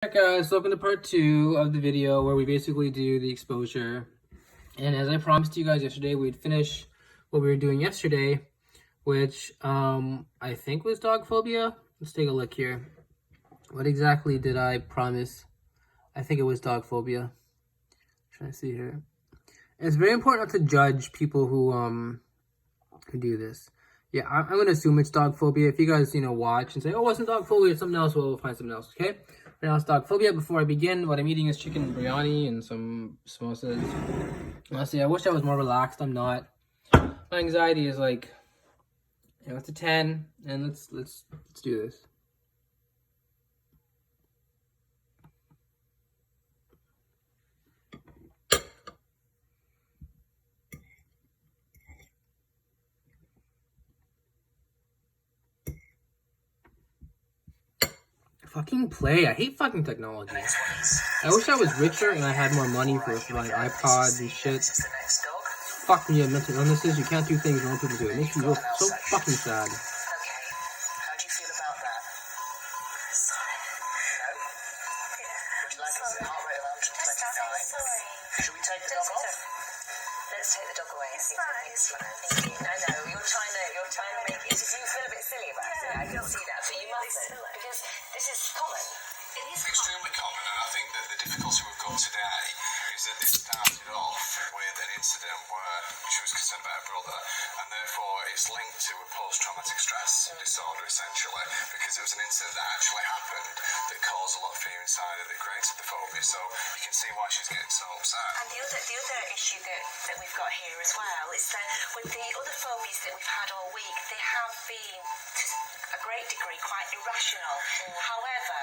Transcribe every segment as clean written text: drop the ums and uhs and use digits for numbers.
Alright guys, welcome to part 2 of the video where we basically do the exposure. And as I promised you guys yesterday, we'd finish what we were doing yesterday, which I think was dog phobia. Let's take a look here. What exactly did I promise? I think it was dog phobia. I'm trying to see here. And it's very important not to judge people who do this. Yeah, I'm gonna assume it's dog phobia. If you guys, watch and say, oh, it wasn't dog phobia, it's something else, we'll find something else, okay? Right now it's dog phobia. Before I begin, what I'm eating is chicken biryani and some samosas. Honestly, I wish I was more relaxed. I'm not. My anxiety is like, it's a 10, and let's do this. Fucking play. I hate fucking technology. I wish I was richer and I had more money for like iPods and shit. Fuck me, mental illnesses. You can't do things normal people do. It makes me so fucking sad. Okay. How do you feel about that? Sorry. No? Yeah. Would you like a heart rate of 129? Sorry. Should we take the dog off? Let's take the dog away. It's fine. It's fine. Thank you. No, you're trying to make it. You feel a bit silly about it. I can see that, but you mustn't, because this is common. It is extremely common, and I think that the difficulty we've got today is that this started off with an incident where she was concerned about her brother, and therefore it's linked to a post-traumatic stress disorder, essentially, because it was an incident that actually happened that caused a lot of fear inside her that created the phobia. So you can see why she's getting so upset. And the other issue that we've got here as well is that with the other phobias that we've had all week, they have been to a great degree quite irrational. However,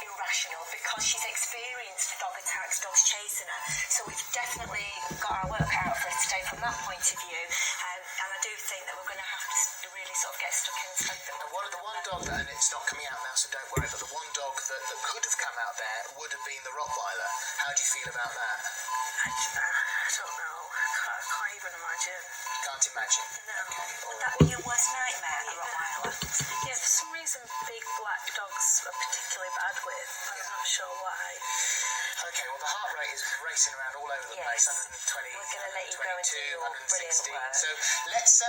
irrational because she's experienced dog attacks, dogs chasing her. So we've definitely got our work cut out for us today from that point of view. And I do think that we're going to have to really sort of get stuck in and strengthen them. The one dog, and it's not coming out now, so don't worry, but the one dog that could have come out there would have been the Rottweiler. How do you feel about that? I don't know. I can't even imagine. Can't imagine? No. Would that be your worst nightmare, a Rottweiler? Yeah, for some reason big black dogs are particularly bad with. I'm not sure why. Okay, well the heart rate is racing around all over the place, 120, We're going to let you go into your 116. work. So let's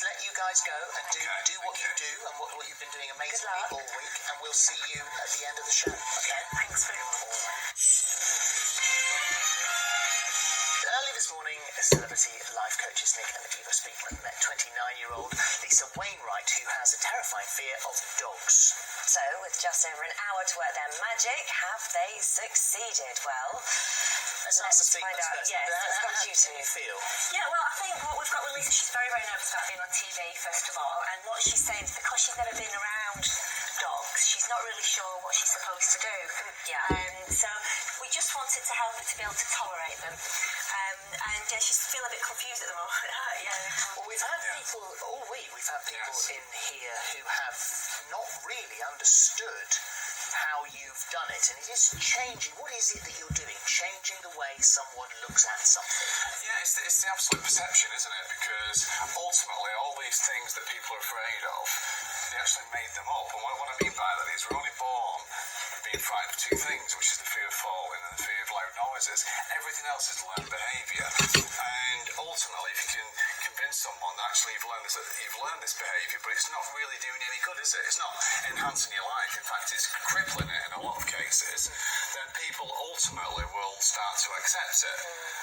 let you guys go and do what you do and what you've been doing amazingly all week, and we'll see you at the end of the show. Okay? Thanks very much. Early this morning, celebrity life coaches Nick and Eva Speakman met 29-year-old Lisa Wainwright, who has a terrifying fear of dogs. So, with just over an hour to work their magic, have they succeeded? Well, let's find out. Yes, how do you feel? Yeah, well, I think what we've got with Lisa, she's very, very nervous about being on TV, first of all, and what she's saying is because she's never been around dogs, she's not really sure what she's supposed to do. Yeah. So we just wanted to help her to be able to tolerate them. And she's feeling a bit confused at the moment. Well, we've had people all week. We've had people in here who have not really understood how you've done it, and it is changing. What is it that you're doing? Changing the way someone looks at something. Yeah, it's the absolute perception, isn't it? Because ultimately, all these things that people are afraid of, they actually made them up. And what I mean by that is we're only born being frightened of two things, which is the fear of falling and the fear of loud noises. Everything else is learned behaviour. And ultimately, if you can convince someone that actually you've learned this behaviour, but it's not really doing any good, is it? It's not enhancing your life. In fact, it's crippling it in a lot of cases. Then people ultimately will start to accept it.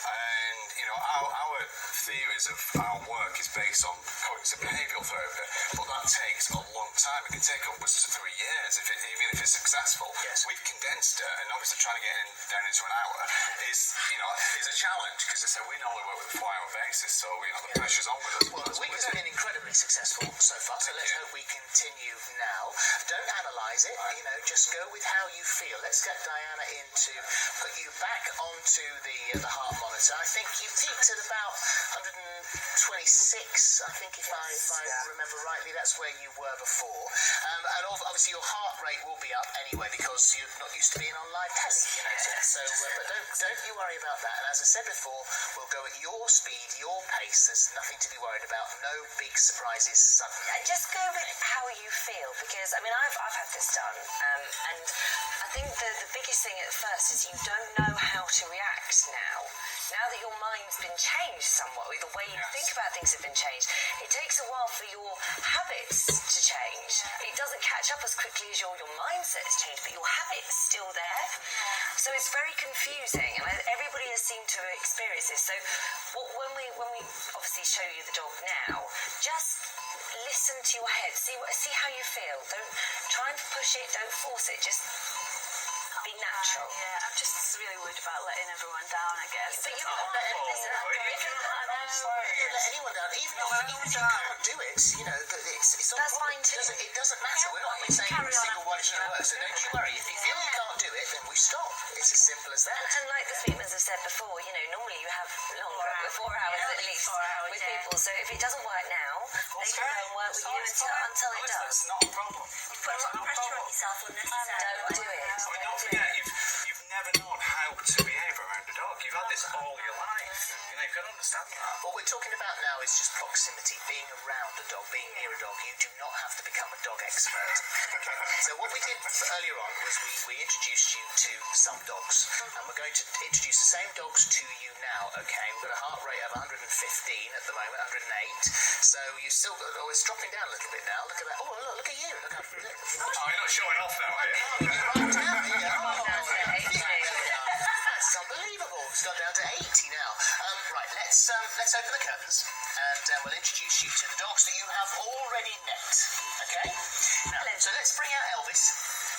And our theories of our work is based on cognitive behavioural therapy, but that takes a long time. It can take upwards to 3 years, even if it's successful. Yes. We've condensed it, and obviously trying to get it down into an hour is a challenge, because I said we normally work with a 4-hour basis, so the pressure's on with us. Well, the week has been incredibly successful so far, so let's hope we continue now. Don't analyse it, just go with how you feel. Let's get Diana in to put you back onto the heart monitor. I think you peaked at about 126, I think, if I remember rightly. That's where you were before. And obviously your heart rate will be up anyway because you're not used to being on live telly. So but don't you worry about that. And as I said before, we'll go at your speed, your pace. There's nothing to be worried about. No big surprises suddenly. Just go with how you feel, because I've had this done, and I think the biggest thing at first is you don't know how to react now. Now that your mind's been changed somewhat, or the way you think about things have been changed, it takes a while for your habits to change. It doesn't catch up as quickly as your mindset's changed, but your habit's still there. So it's very confusing, and everybody has seemed to experience this. So when we obviously show you the dog now, just listen to your head, see how you feel. Don't try and push it, don't force it, just be natural. Yeah, I'm just really worried about letting everyone down, I guess. But you Don't let anyone down. Even if you can't do it, it's not That's fine too. It doesn't matter. We're not saying every single one is going to work. So don't you worry. If you feel you can't do it, then we stop. It's as simple as that. And like the treatments have said before, normally you have longer, 4 hours at least with people. So if it doesn't work now, they can go and work with you until it does. It's not a problem. Put a lot of pressure on yourself unnecessarily. Don't do it. I mean, don't forget, you've never known how to behave around a dog. You've had this all your life. You've got to understand that. What we're talking about now is just proximity, being around a dog, being near a dog. You do not have to become a dog expert. So what we did earlier on was we introduced you to some dogs, and we're going to introduce the same dogs to you now, okay? We've got a heart rate of 115 at the moment, 108. So you still got, it's dropping down a little bit now. Look at that. Oh, look at you. Look how Oh, you're not showing off now, are you? right down here. That's unbelievable. It's gone down to 80 now. Right, let's open the curtains and we'll introduce you to the dogs that you have already met. Okay? Now, so let's bring out Elvis.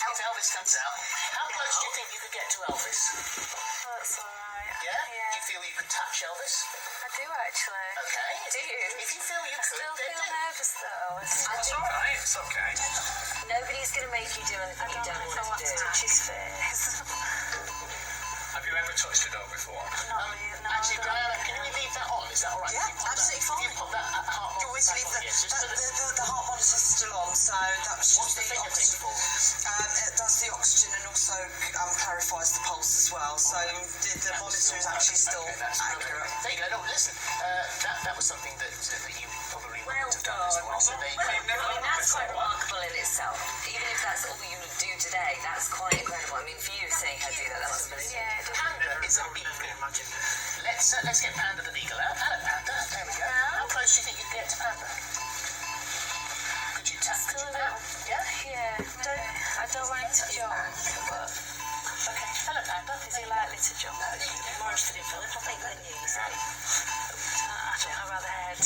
If Elvis comes out, how close do you think you could get to Elvis? Oh, that's alright. Yeah? Do you feel you could touch Elvis? I do actually. Okay. Do you? If you feel you could, Still then feel nervous though. It's alright, it's okay. Nobody's going to make you do anything you don't I want want to to do. touch his face. Have you ever touched a dog before? Not really, no. Actually, Diana, can we leave that on? Is that alright? Yeah, absolutely fine. Can you pop that heart Do you want me to leave the, yes, just so that the heart monitor's still on, so that was what's just the the finger thing oxygen. for? It does the oxygen and also clarifies the pulse as well. So the monitor is actually still Okay, that's accurate. There you go. No, listen, that was something that you probably Well wouldn't have done as well. So there you go. I mean, that's quite remarkable in itself. Even if that's all you would do today, that's quite incredible. I mean, for you seeing her do that, that must have been... Yeah, it does. Panda is a beagle. Let's get Panda the beagle out. Hello, Panda. There we go. How close do you think you could get to Panda? Could you tap? Still a Could you tap? little. Yeah. Yeah, I don't want him to jump, but Okay. Hello, Panda. is he likely to jump? More interested in Philip, I think, than you, so... I don't know, rather head.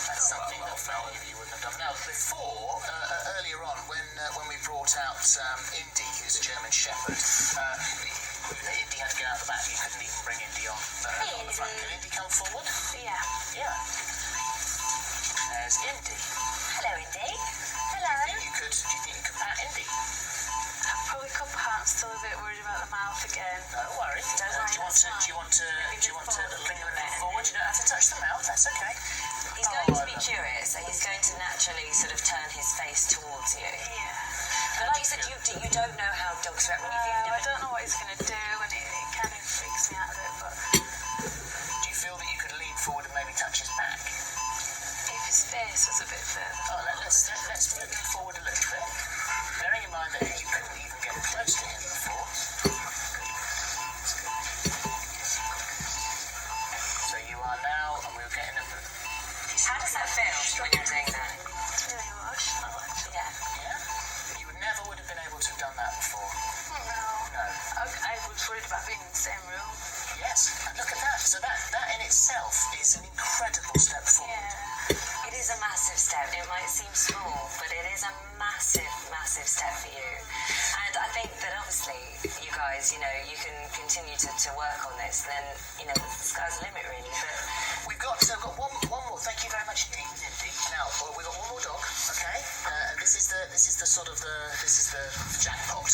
That's something that you wouldn't have done. Now, before, earlier on, when we brought out Indy, who's a German Shepherd, Indy had to get out the back. You couldn't even bring Indy on the front. Can Indy come forward? Yeah. Yeah. There's Indy. Hello, Indy. Hello. Do you think you could pat Indy? Probably could pat. I'm still a bit worried about the mouth again. Don't worry. Do you want to lean a bit forward? You don't have to touch the mouth. That's okay. He's going to be curious, so he's going to naturally sort of turn his face towards you. Yeah. But like you said, you don't know how dogs react when you've I never... don't know what he's going to do, and it kind of freaks me out a bit, but Do you feel that you could lean forward and maybe touch his back? if his face was a bit further. Oh, let's move him forward a little bit. Bearing in mind that you couldn't even get close to him before. So you are now, and we're getting a... How does that feel when you're doing that? It's really emotional, actually. Yeah. Yeah? You never would have been able to have done that before. No. No. I was worried about being in the same room. Yes, and look at that. So that in itself is an incredible step forward. Yeah. It is a massive step. It might seem small, but it is a massive, massive step for you. And I think that obviously, you guys, you can continue to work on this, then, the sky's the limit, really. But We've got one more. Thank you very much indeed, Indy. Now we've got one more dog. Okay, and this is the jackpot.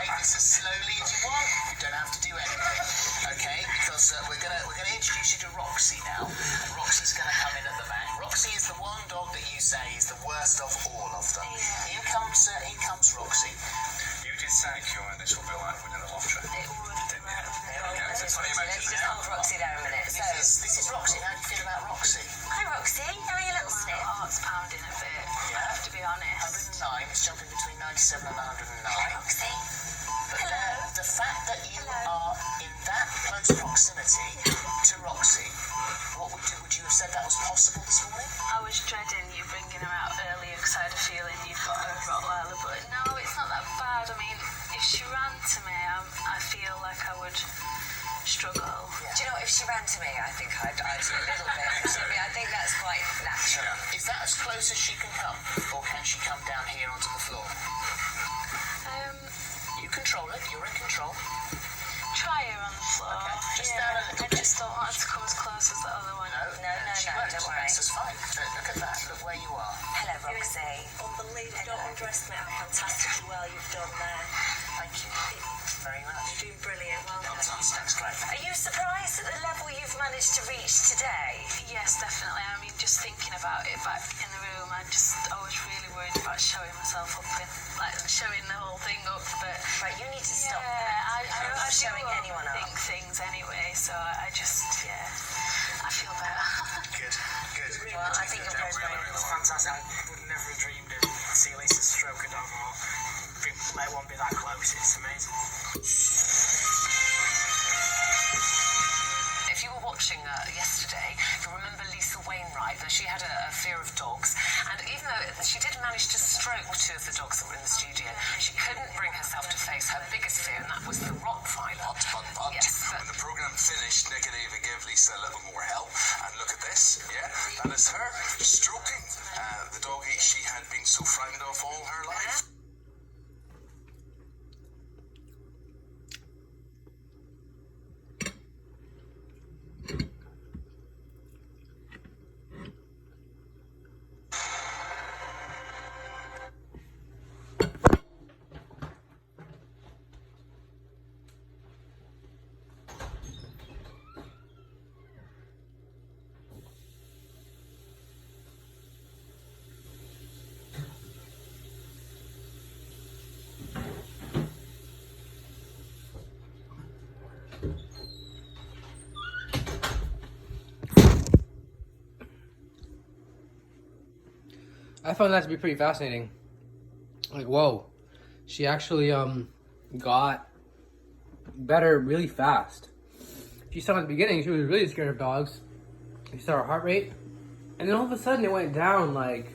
Take this as slowly as you want. You don't have to do anything. Okay, because we're gonna introduce you to Roxy now. And Roxy's gonna come in at the back. Roxy is the one dog that you say is the worst of all of them. Yeah. Here comes Roxy. You did say, Kieran, this will be like winning the lottery. It would. Didn't you? Okay, so funny you let's mentioned just hold Roxy there a minute. So, This is Roxy. How do you feel about Roxy? hi, Roxy. How are you, little My snip? heart's pounding a bit. I have to be honest. 109. 97 and 109. Roxy. But the fact that you are in that close proximity to Roxy, what would you have said that was possible this morning? I was dreading you bringing her out earlier because I had a feeling you'd got a Rottweiler, but no, it's not that bad. I mean, if she ran to me, I feel like I would struggle. Do you know, if she ran to me, I think I'd do a little bit. I think that's quite natural. Is that as close as she can come? Or can she come down here onto the floor? You control it, you're in control. Try her on the floor. Okay, just yeah, down a little I just don't want her to come as close as the other one. No, she won't. don't worry. This is fine. Look at that, look where you are. Hello, Roxy. Unbelievable. Don't underestimate how fantastically well you've done there. Thank you very much. You're doing brilliant. Well done. Fantastic, that's great. Are you surprised at the level you've managed to reach today? Yes, definitely. I mean, just thinking about it back in the room, I was really worried about showing myself up in, like, showing the whole thing up, but... Right, you need to stop I that. Showing do anyone up. think things anyway, so I just, I feel better. Good. Well, I think you're very brave. It was fantastic. I would never have dreamed of seeing Lisa stroke a dog or let one be that close. It's amazing. If you were watching yesterday, you'll remember Lisa Wainwright, that she had a fear of dogs, and even though she did manage to stroke two of the dogs that were in the studio, she couldn't bring herself to face her biggest fear, and that was the Rottweiler. But Yes, when the programme finished, Nick and Eva gave Lisa a little more help, and look at this, that is her stroking the doggy she had been so frightened of all her life. I found that to be pretty fascinating. Like, whoa, she actually got better really fast. She saw in the beginning she was really scared of dogs. You saw her heart rate, and then all of a sudden it went down like,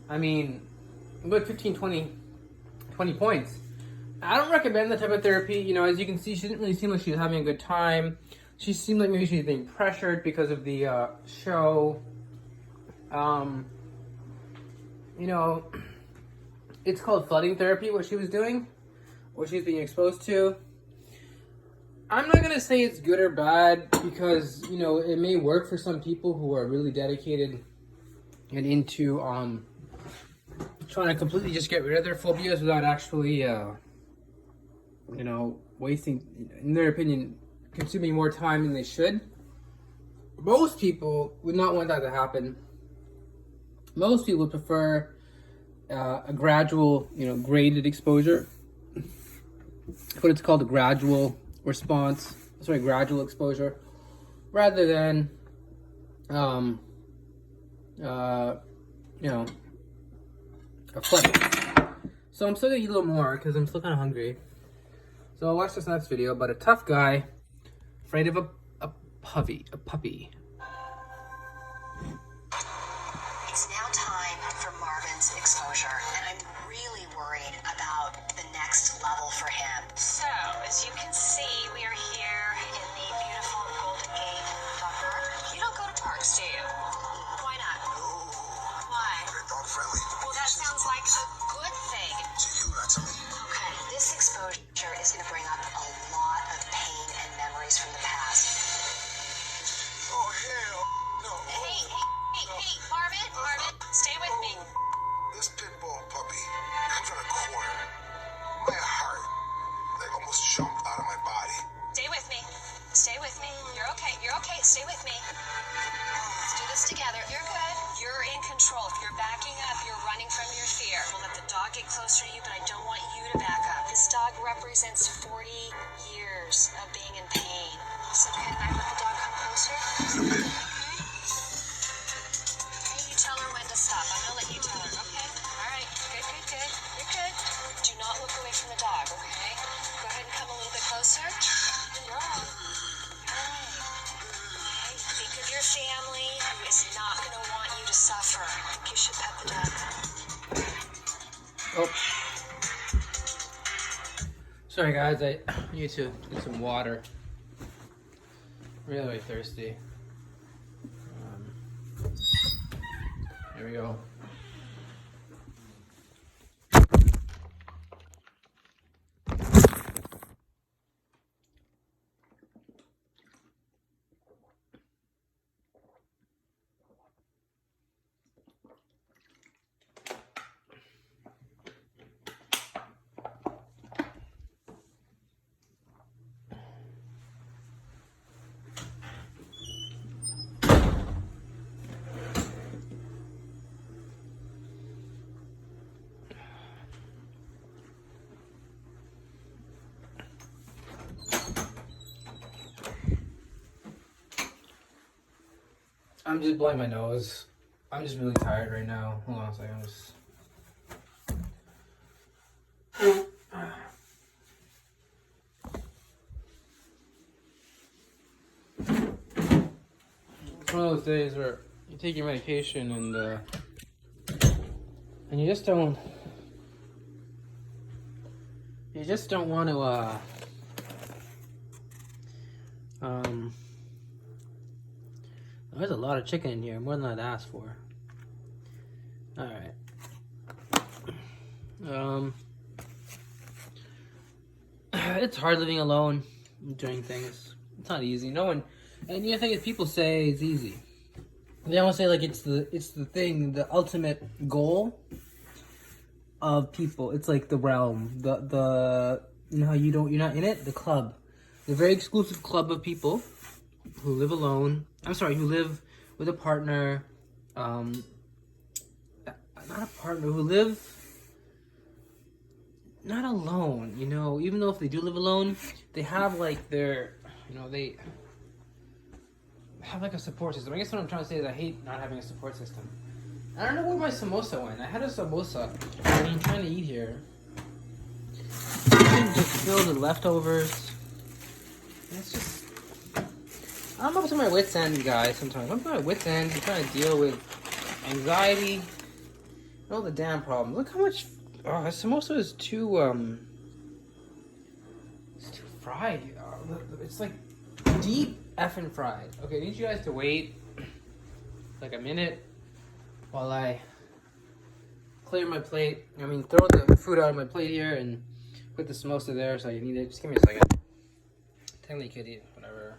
I mean, about 15, 20 points. I don't recommend that type of therapy. You know, as you can see, she didn't really seem like she was having a good time. She seemed like maybe she was being pressured because of the show. You know, it's called flooding therapy, what she was doing, what she was being exposed to. I'm not going to say it's good or bad because, you know, it may work for some people who are really dedicated and into trying to completely just get rid of their phobias without actually, you know, wasting, in their opinion, consuming more time than they should. Most people would not want that to happen. Most people would prefer a gradual, you know, graded exposure. That's what it's called, a gradual response. Sorry, gradual exposure, rather than, you know, a flood. So I'm still gonna eat a little more because I'm still kind of hungry. So I'll watch this next video about a tough guy afraid of a puppy. It's now time for Marvin's exposure, and I'm really worried about the next level for him. So, as you can see, we are here in the beautiful Golden Gate Dog Park. You don't go to parks, do you? Why not? No. Why? They're dog friendly. Well, that sounds like a good thing. To you, not to me. Okay, this exposure is going to bring up a lot of pain and memories from the past. Oh, hell no. Hey, Marvin, stay with me. This pit bull puppy comes out of corner. My heart, like, almost jumped out of my body. Stay with me. You're okay. Stay with me. Let's do this together. You're good. You're in control. If you're backing up, you're running from your fear. We'll let the dog get closer to you, but I don't want you to back up. This dog represents 40 years of being in pain. So can I let the dog come closer? Okay, you tell her when to stop. I'm gonna let you tell her, okay? All right. Good. You're Good, good. Do not look away from the dog, okay? Go ahead and come a little bit closer. You're all right. Okay, think of your family who is not going to want you to suffer. I think you should pet the dog. Oh. Sorry guys, I need to get some water. Really thirsty. Here we go. I'm just blowing my nose. I'm just really tired right now. Hold on a second. It's one of those days where you take your medication and you just don't want to there's a lot of chicken in here, more than I'd asked for. Alright. It's hard living alone, doing things. It's not easy. No one, and the thing is, people say it's easy. They almost say like it's the thing, the ultimate goal of people. It's like the realm, the you know how you're not in it, the club, the very exclusive club of people who live alone. Who live with a partner. Not a partner, who live not alone, you know, even though if they do live alone, they have like their, you know, they have like a support system. I guess what I'm trying to say is I hate not having a support system. I don't know where my samosa went. I had a samosa. I'm trying to eat here. Just filled with leftovers. It's just, I'm up to my wit's end, guys, sometimes. I'm up to my wit's end. I'm trying to deal with anxiety and all the damn problems. Look how much, oh, this samosa is too, it's too fried. It's like deep effing fried. Okay, I need you guys to wait like a minute while I clear my plate. I mean, throw the food out of my plate here and put the samosa there so you need it. Just give me a second. Technically, could eat whatever.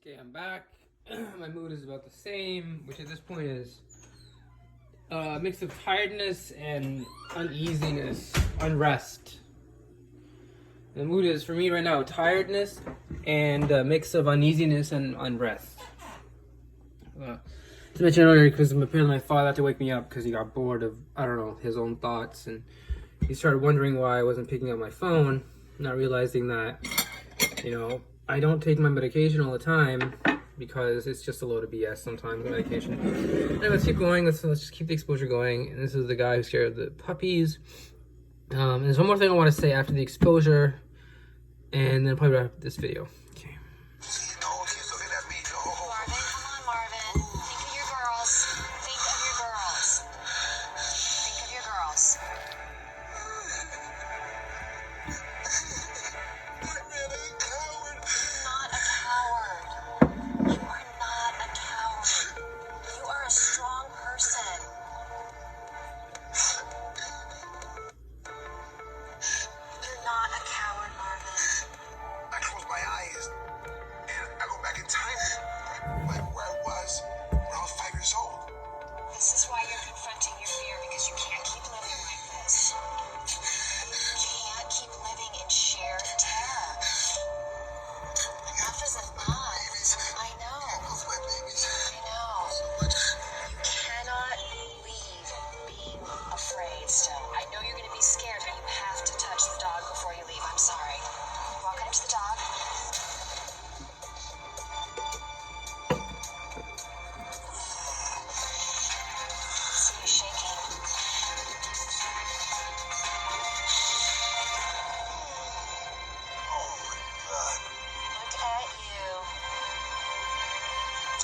Okay, I'm back. My mood is about the same, which at this point is a mix of tiredness and uneasiness, unrest. The mood is, for me right now, tiredness and a mix of uneasiness and unrest. To mention earlier, because apparently my father had to wake me up because he got bored of, I don't know, his own thoughts, and he started wondering why I wasn't picking up my phone, not realizing that, you know, I don't take my medication all the time because it's just a load of BS sometimes, the medication. Anyway, let's keep going. Let's just keep the exposure going. And this is the guy who's scared of the puppies. And there's one more thing I want to say after the exposure, and then probably wrap up this video. Okay. You know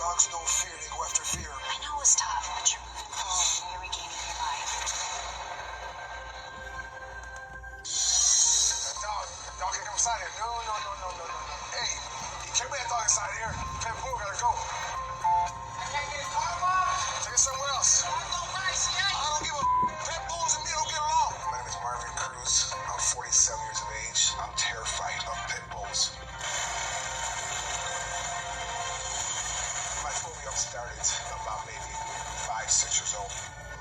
Dogs know fear, they go after fear. I know it's tough, but you're moving forward. You're regaining your life. Dog can come inside here. No. Hey, you can't bring that dog inside here. Pit bull gotta go. Take it somewhere else. I don't give a pit bulls and me don't get along. My name is Marvin Cruz. I'm 47 years of age. I'm terrified of pit bulls. My phobia started about maybe 5-6 years old.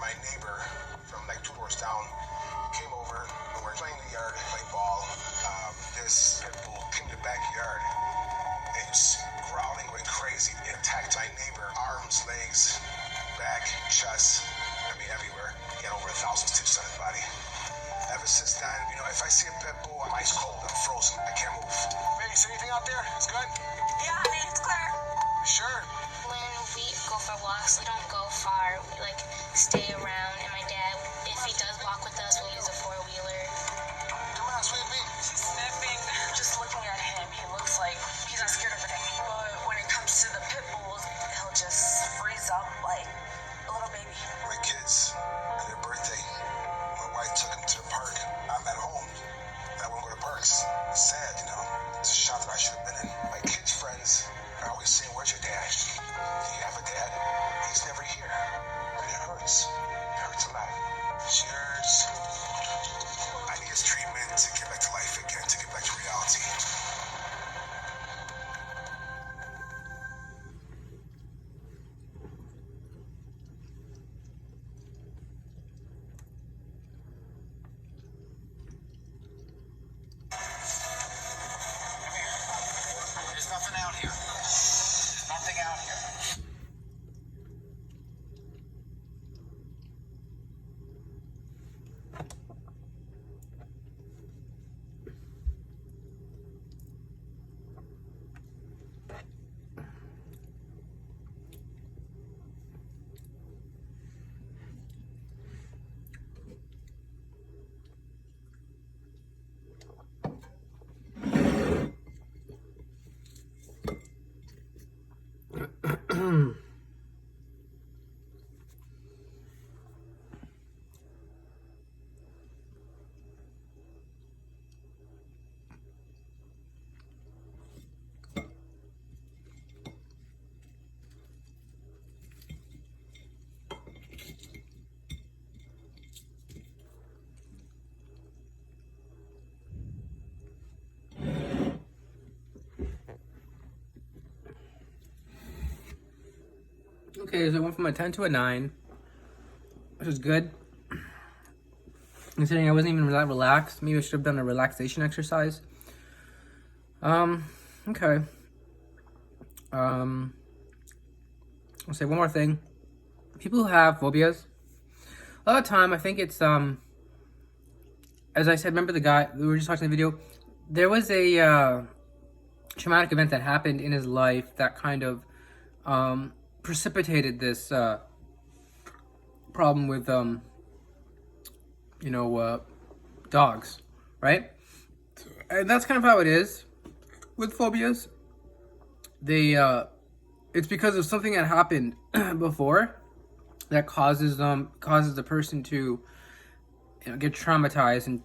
My neighbor from like 2 doors down came over and we're playing in the yard, playing ball. This pit bull came to the backyard and was growling, going crazy. It attacked my neighbor, arms, legs, back, chest, everywhere. He had over 1,000 stitches on his body. Ever since then, if I see a pit bull, I'm ice cold, I'm frozen, I can't move. Baby, see anything out there? It's good? Yeah, honey, it's clear. You sure? When we go for walks, we don't go far. We stay around, and my dad, if he does walk with us, we'll use a 4-wheeler. Come on, sweet pea. She's sniffing. Just looking at him, he looks like he's not scared of anything. But when it comes to the pit bulls, he'll just freeze up like a little baby. My kids, on their birthday, my wife took them to the park. I'm at home. I won't go to parks. It's sad, It's a shop that I should have been in. My kids' friends are always saying, where's your dad? Do you have a dad? He's never here. And it hurts. It hurts a lot. Cheers. I need his treatment to get back to life again, to get back to reality. There's nothing out here. There's nothing out here. Okay, so I went from a 10 to a 9, which is good. Considering I wasn't even that relaxed, maybe I should have done a relaxation exercise. Okay. I'll say one more thing. People who have phobias, a lot of time I think it's as I said, remember the guy we were just watching the video? There was a traumatic event that happened in his life that kind of precipitated this problem with dogs, right? And that's kind of how it is with phobias. They it's because of something that happened before that causes the person to get traumatized and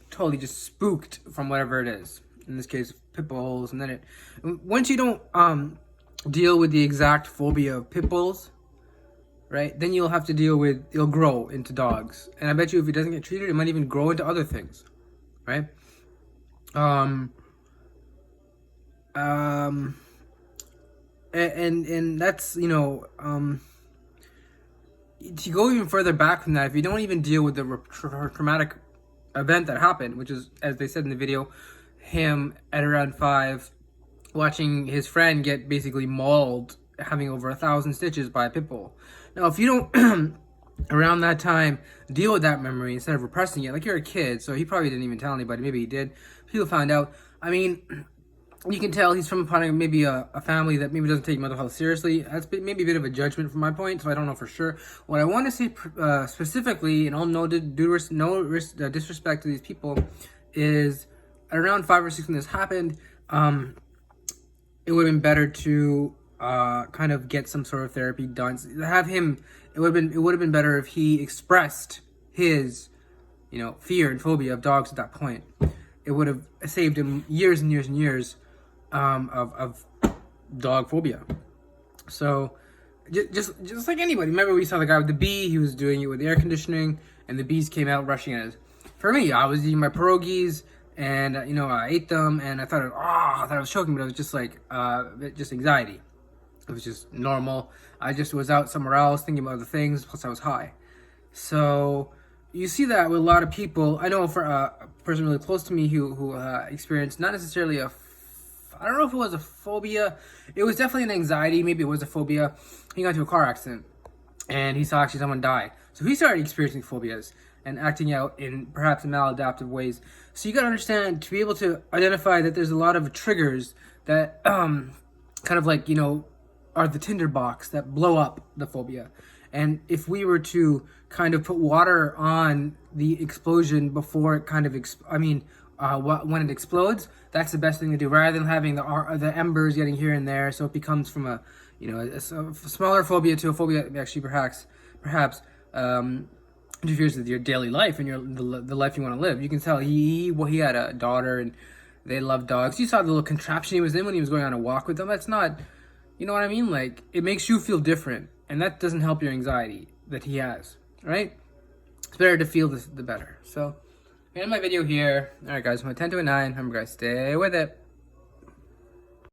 totally just spooked from whatever it is. In this case, pit bulls, and then once you don't deal with the exact phobia of pit bulls, right? Then you'll have to deal with, it'll grow into dogs. And I bet you if it doesn't get treated, it might even grow into other things, right? And that's, to go even further back from that, if you don't even deal with the traumatic event that happened, which is, as they said in the video, him at around 5 watching his friend get basically mauled, having over 1,000 stitches by a pit bull. Now, if you don't, around that time, deal with that memory instead of repressing it, like you're a kid, so he probably didn't even tell anybody, maybe he did, people found out. I mean, you can tell he's from maybe a family that maybe doesn't take mental health seriously. That's maybe a bit of a judgment from my point, so I don't know for sure. What I want to say specifically, and all no disrespect to these people, is at around 5 or 6 when this happened, it would have been better to kind of get some sort of therapy done. Have him. It would have been better if he expressed his, fear and phobia of dogs at that point. It would have saved him years and years and years of dog phobia. So just like anybody. Remember we saw the guy with the bee. He was doing it with the air conditioning, and the bees came out rushing at us. For me, I was eating my pierogies, and I ate them, and I thought I was choking, but it was just like just anxiety. It was just normal. I just was out somewhere else thinking about other things. Plus, I was high. So you see that with a lot of people. I know for a person really close to me who experienced not necessarily I don't know if it was a phobia. It was definitely an anxiety. Maybe it was a phobia. He got into a car accident, and he saw actually someone die. So he started experiencing phobias and acting out in perhaps maladaptive ways. So you got to understand, to be able to identify that there's a lot of triggers that kind of like, are the tinderbox that blow up the phobia. And if we were to kind of put water on the explosion before it kind of, when it explodes, that's the best thing to do, rather than having the embers getting here and there. So it becomes from a smaller phobia to a phobia that actually perhaps interferes with your daily life and the life you want to live. You can tell he had a daughter and they love dogs. You saw the little contraption he was in when he was going on a walk with them. That's not, you know what I mean? Like, it makes you feel different, and that doesn't help your anxiety that he has, right? It's better to feel the better. So, end my video here. All right, guys, from a 10 to a 9. Remember, guys, stay with it.